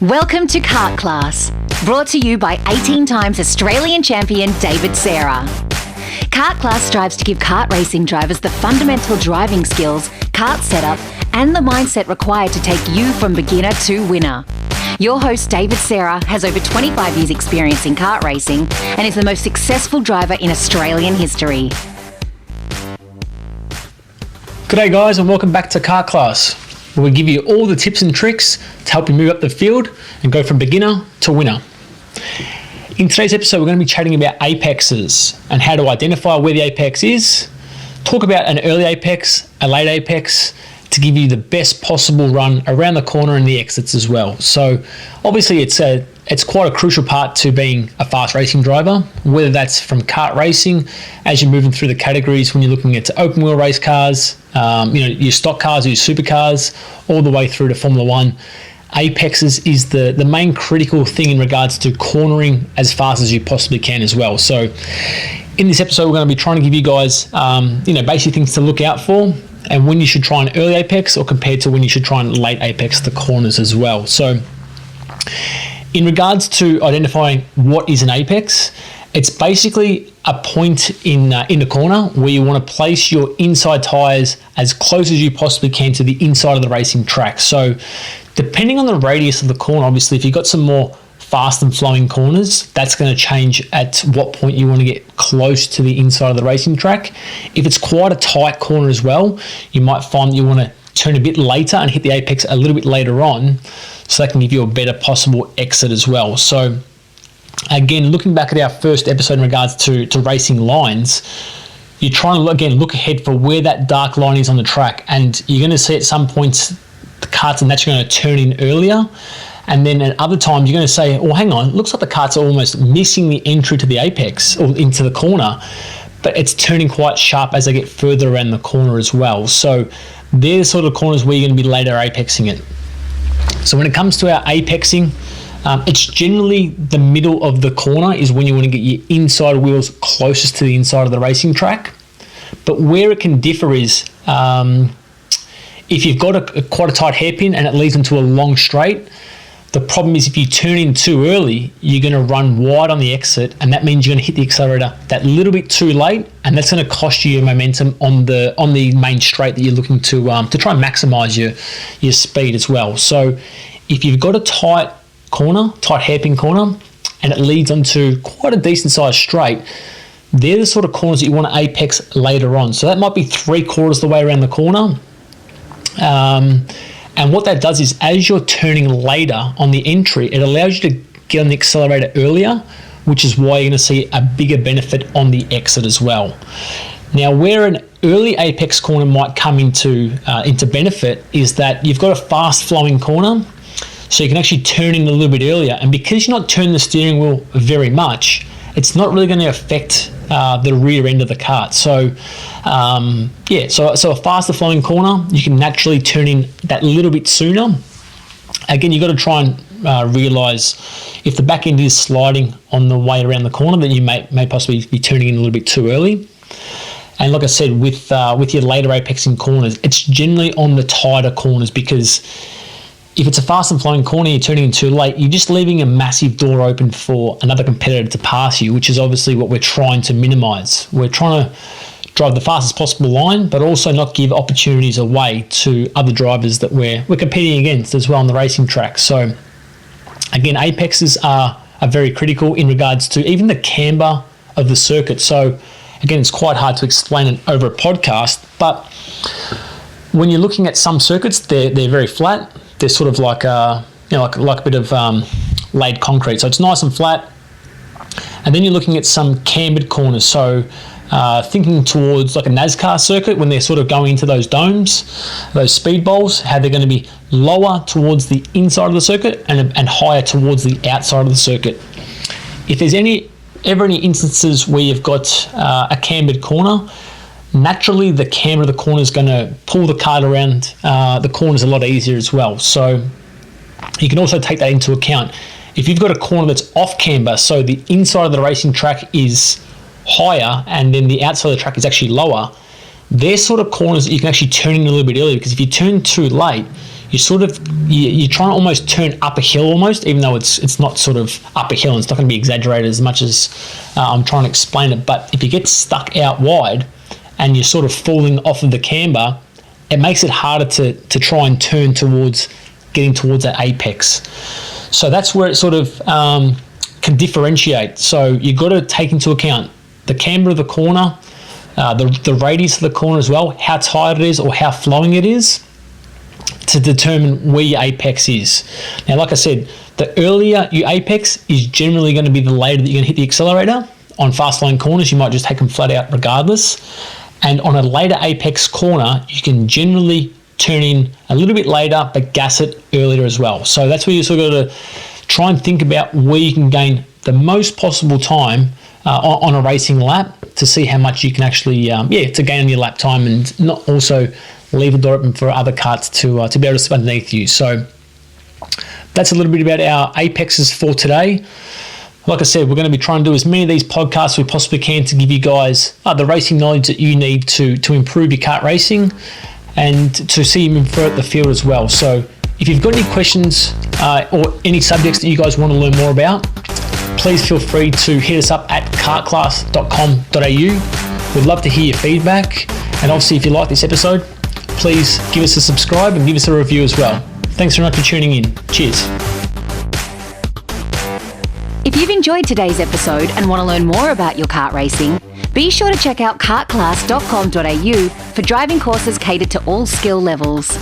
Welcome to Kart Class, brought to you by 18 times Australian champion David Serra. Kart Class strives to give kart racing drivers the fundamental driving skills, kart setup, and the mindset required to take you from beginner to winner. Your host, David Serra, has over 25 years' experience in kart racing and is the most successful driver in Australian history. G'day guys, and welcome back to Kart Class, where we give you all the tips and tricks to help you move up the field and go from beginner to winner. In today's episode, we're going to be chatting about apexes and how to identify where the apex is, talk about an early apex, a late apex, to give you the best possible run around the corner and the exits as well. So obviously it's quite a crucial part to being a fast racing driver, whether that's from kart racing, as you're moving through the categories when you're looking at open wheel race cars, your stock cars, your supercars, all the way through to Formula One. Apexes is the main critical thing in regards to cornering as fast as you possibly can as well. So in this episode, we're going to be trying to give you guys, basic things to look out for, and when you should try an early apex or compared to when you should try an late apex the corners as well. So in regards to identifying what is an apex, it's basically a point in the corner where you want to place your inside tyres as close as you possibly can to the inside of the racing track. So depending on the radius of the corner, obviously, if you've got some more fast and flowing corners, that's going to change at what point you want to get close to the inside of the racing track. If it's quite a tight corner as well, you might find that you want to turn a bit later and hit the apex a little bit later on, so that can give you a better possible exit as well. So again, looking back at our first episode in regards to racing lines, you're trying to, again, look ahead for where that dark line is on the track, and you're going to see at some points the karts are naturally going to turn in earlier, and then at other times you're going to say, oh, hang on, looks like the karts are almost missing the entry to the apex or into the corner, but it's turning quite sharp as they get further around the corner as well. So they're the sort of corners where you're going to be later apexing it. So when it comes to our apexing, it's generally the middle of the corner is when you want to get your inside wheels closest to the inside of the racing track. But where it can differ is if you've got quite a tight hairpin and it leads into a long straight, the problem is if you turn in too early, you're going to run wide on the exit, and that means you're going to hit the accelerator that little bit too late, and that's going to cost you your momentum on the main straight that you're looking to try and maximize your speed as well. So if you've got a tight hairpin corner, and it leads onto quite a decent sized straight, they're the sort of corners that you want to apex later on. So that might be 3/4 the way around the corner. And what that does is, as you're turning later on the entry, it allows you to get on the accelerator earlier, which is why you're going to see a bigger benefit on the exit as well. Now, where an early apex corner might come into benefit is that you've got a fast flowing corner, so you can actually turn in a little bit earlier. And because you're not turning the steering wheel very much, it's not really going to affect the rear end of the kart. So so a faster flowing corner, you can naturally turn in that little bit sooner. Again, you've got to try and realise if the back end is sliding on the way around the corner, then you may possibly be turning in a little bit too early. And like I said, with your later apexing corners, it's generally on the tighter corners, because if it's a fast and flowing corner, you're turning in too late, you're just leaving a massive door open for another competitor to pass you, which is obviously what we're trying to minimise. We're trying to drive the fastest possible line, but also not give opportunities away to other drivers that we're competing against as well on the racing track. So again, apexes are very critical in regards to even the camber of the circuit. So again, it's quite hard to explain it over a podcast, but when you're looking at some circuits, they're very flat. They're sort of like a bit of laid concrete, so it's nice and flat. And then you're looking at some cambered corners, so thinking towards like a NASCAR circuit, when they're sort of going into those domes, those speed bowls, how they're going to be lower towards the inside of the circuit and higher towards the outside of the circuit. If there's ever any instances where you've got a cambered corner, naturally the camber of the corner is going to pull the kart around the corners a lot easier as well. So you can also take that into account. If you've got a corner that's off camber, so the inside of the racing track is higher and then the outside of the track is actually lower, they're sort of corners that you can actually turn in a little bit earlier, because if you turn too late, you're trying to almost turn up a hill almost, even though it's not sort of up a hill and it's not going to be exaggerated as much as I'm trying to explain it. But if you get stuck out wide and you're sort of falling off of the camber, it makes it harder to try and turn towards getting towards that apex. So that's where it sort of can differentiate. So you've got to take into account the camber of the corner, the radius of the corner as well, how tight it is or how flowing it is, to determine where your apex is. Now, like I said, the earlier your apex is generally going to be the later that you're going to hit the accelerator. On fast line corners, you might just take them flat out regardless. And on a later apex corner, you can generally turn in a little bit later, but gas it earlier as well. So that's where you sort of got to try and think about where you can gain the most possible time on a racing lap to see how much you can actually, to gain on your lap time and not also leave the door open for other karts to be able to sit underneath you. So that's a little bit about our apexes for today. Like I said, we're going to be trying to do as many of these podcasts as we possibly can to give you guys the racing knowledge that you need to improve your kart racing and to see you move throughout the field as well. So if you've got any questions or any subjects that you guys want to learn more about, please feel free to hit us up at kartclass.com.au. We'd love to hear your feedback. And obviously, if you like this episode, please give us a subscribe and give us a review as well. Thanks very much for tuning in. Cheers. If you've enjoyed today's episode and want to learn more about your kart racing, be sure to check out kartclass.com.au for driving courses catered to all skill levels.